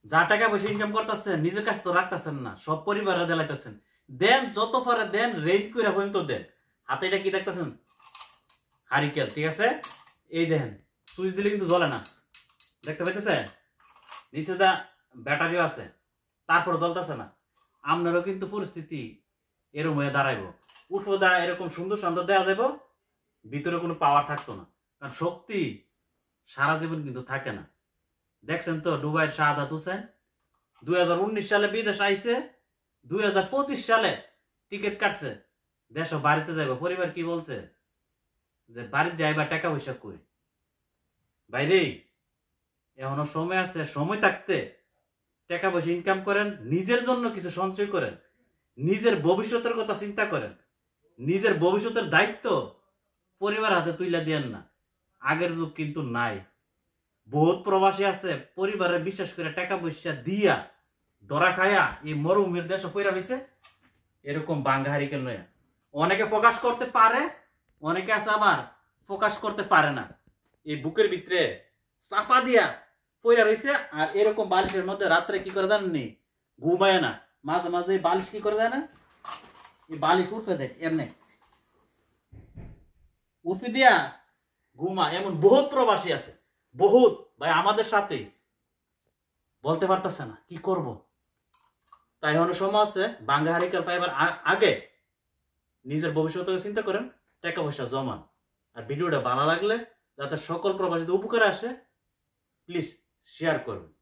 যা টাকা পয়সা ইনকাম করতেছেন নিজের কাছে তো রাখতেছেন না, সব পরিবারে দিলাইতেছেন। দেন যত পারে দেন, রেন্ট করে পর্যন্ত দেন। হাতে এটা কি দেখতেছেন? হারিকেল, ঠিক আছে? এই দেখেন, সুইচ দিলে কিন্তু জ্বলে না, দেখতে পাইতেছে? নিচে দা ব্যাটারিও আছে, তারপর জ্বলতেছে না। আপনারও কিন্তু পরিস্থিতি এরকম হয়ে দাঁড়াইব। উঠোদা এরকম সুন্দর সুন্দর দেওয়া যাব, ভিতরে কোনো পাওয়ার থাকতো না। কারণ শক্তি সারা জীবন কিন্তু থাকে না। দেখছেন তো দুবাইয়ের শাহাদাত হোসেন 2019 সালে বিদেশ আইছে, 2025 সালে টিকিট কাটছে, দেশ বাড়িতে যাইব। পরিবার কি বলছে যে বাড়িতে যাইবা, টাকা পয়সা কই? বাইরে এখনো সময় আছে, সময় থাকতে টাকা পয়সা ইনকাম করেন, নিজের জন্য কিছু সঞ্চয় করেন, নিজের ভবিষ্যতের কথা চিন্তা করেন। নিজের ভবিষ্যতের দায়িত্ব পরিবার হাতে তুইলা দিয়েন না। আগের যুগ কিন্তু নাই। বহুত প্রবাসী আছে পরিবারে বিশ্বাস করে টাকা পয়সা দিয়া ধরা খায়া এই মরুভূমির দেশে পইরা হইছে এরকম বাঙ্গা হারিকেন লয়া। অনেকে প্রকাশ করতে পারে, অনেকে আছে আবার প্রকাশ করতে পারে না। এই বুকের ভিতরে চাপা দিয়া পইরা রইছে। আর এরকম বালিশের মধ্যে রাত্রে কি করে জানেননি? ঘুমায় না। মাঝে মাঝে বালিশ কি করে জানেন? এই বালিশ উঠে দেয় এমনি, উঠে দিয়া ঘুমা। এমন বহুত প্রবাসী আছে, বহুত ভাই আমাদের সাথে বলতে পারতেছে না কি করব। তাই হলো সময় আছে বাঙ্গা হারিকেল পাইবার আগে নিজের ভবিষ্যতের চিন্তা করেন, টাকা পয়সা জমান। আর ভিডিওটা ভালো লাগলে যাতে সকল প্রবাসীদের উপকারে আসে, প্লিজ শেয়ার করবেন।